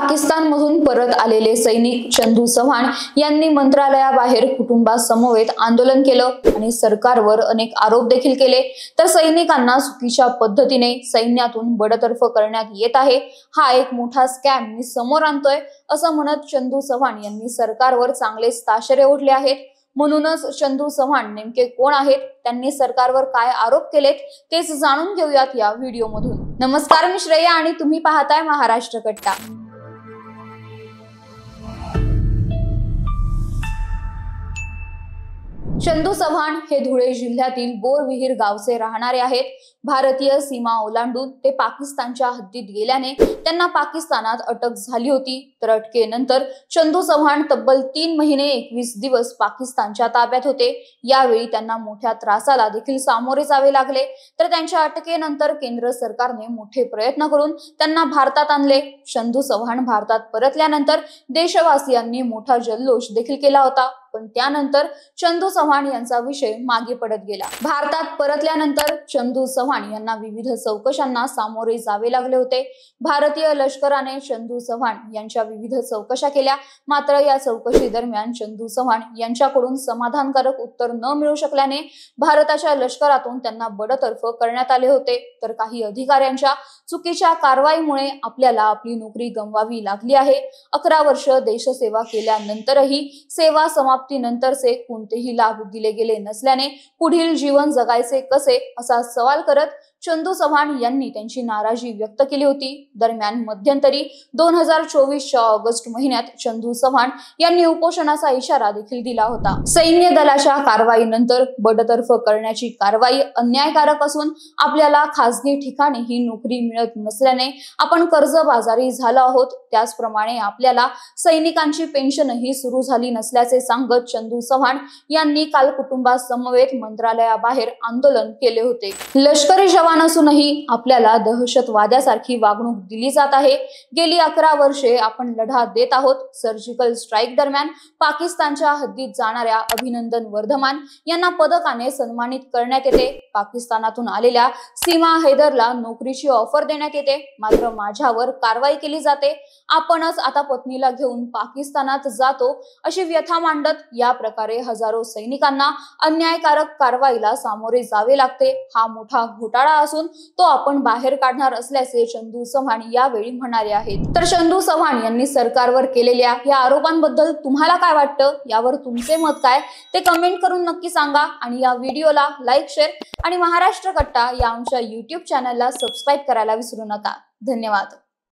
पाकिस्तानमधून परत आलेले सैनिक चंदू चव्हाण यांनी मंत्रालयाबाहेर कुटुंबासमवेत आंदोलन केलं आणि सरकारवर अनेक आरोप देखील केले। तर सैनिकांना चुकीच्या पद्धतीने सैन्यातून बडतर्फ करण्यात येत आहे, हा एक मोठा स्कॅम मी समोर आणतोय असं म्हणत चंदू चव्हाण यांनी सरकारवर चांगलेच ताशेरे ओढले आहेत। म्हणूनच चंदू चव्हाण नेमके कोण आहेत, त्यांनी सरकारवर काय आरोप केलेत तेच जाणून घेऊयात या व्हिडिओमधून। नमस्कार, मी श्रेया आणि तुम्ही पाहताय महाराष्ट्र कट्टा। चंदू चव्हाण हे धुळे जिल्ह्यातील बोरविहीर गावचे राहणारे आहेत। भारतीय सीमा ओलांडून ते पाकिस्तानच्या हद्दीत गेल्याने त्यांना पाकिस्तानात अटक झाली होती। तर अटकेनंतर चंदू चव्हाण तब्बल 3 महिने 21 दिवस पाकिस्तानच्या ताब्यात होते। यावेळी त्यांना मोठ्या त्रासाला देखील सामोरे जावे लागले। तर त्यांच्या अटकेनंतर केंद्र सरकारने मोठे प्रयत्न करून त्यांना भारतात आणले। चंदू चव्हाण भारतात परतल्यानंतर देशवासियांनी मोठा जल्लोष देखील केला होता, पण त्यानंतर चंदू चव्हाण यांचा विषय मागे पडत गेला। भारतात परतल्यानंतर चंदू चव्हाण यांना विविध चौकशांना सामोरे जावे लागले होते। भारतीय लष्कराने चंदू चव्हाण यांच्या विविध चौकशा केल्या, मात्र या चौकशी दरम्यान चंदू चव्हाण यांच्याकडून समाधानकारक उत्तर न मिळू शकल्याने भारताच्या लष्करातून त्यांना बडतर्फ करण्यात आले होते। तर काही अधिकाऱ्यांच्या चुकीच्या कारवाईमुळे आपल्याला आपली नोकरी गमवावी लागली आहे। 11 वर्ष देशसेवा केल्यानंतरही सेवा समाप्तीनंतरचे कोणतेही लाभ दिले गेले नसल्याने पुढील जीवन जगायचे कसे असा सवाल करत चंदू चव्हाण यांनी त्यांची नाराजी व्यक्त केली होती। दरम्यान मध्यंतरी 2024च्या ऑगस्ट महिन्यात चंदू चव्हाण यांनी उपोषणाचा इशारा देखील दिला होता। सैन्य दलाच्या कारवाईनंतर बडतर्फ करण्याची कारवाई अन्यायकारक असून आपल्याला खासगी ठिकाणी ही नोकरी मिळत नसल्याने आपण कर्जबाजारी झालो आहोत। त्याचप्रमाणे आपल्याला सैनिकांची पेन्शनही सुरू झाली नसल्याचे सांगत चंदू चव्हाण यांनी काल कुटुंबासमवेत मंत्रालयाबाहेर आंदोलन केले होते। लष्करी जवान असूनही आपल्याला दहशतवाद्यासारखी वागणूक दिली जात आहे। गेली 11 वर्षे आपण लढा देत आहोत। सर्जिकल स्ट्राईक दरम्यान पाकिस्तानच्या हद्दीत जाणाऱ्या अभिनंदन वर्धमान यांना पदकाने सन्मानित करण्यात येते। पाकिस्तानातून आलेल्या सीमा हैदरला नोकरीची ऑफर देण्यात येते, मात्र माझ्यावर कारवाई केली जाते। आपणच आता पत्नीला घेऊन पाकिस्तानात जातो अशी व्यथा मांडत या प्रकारे हजारो सैनिकांना अन्यायकारक कारवाईला सामोरे जावे लागते। हा मोठा घोटाळा असून तो आपण बाहेर काढणार असल्याचे चंदू चव्हाण यावेळी म्हणाले आहेत। तर चंदू चव्हाण यांनी सरकारवर केलेल्या या आरोपांबद्दल तुम्हाला काय वाटतं, यावर तुमचे मत काय ते कमेंट करून नक्की सांगा आणि या व्हिडिओला लाईक, शेअर आणि महाराष्ट्र कट्टा या आमच्या YouTube चॅनलला सबस्क्राईब करायला विसरू नका। धन्यवाद।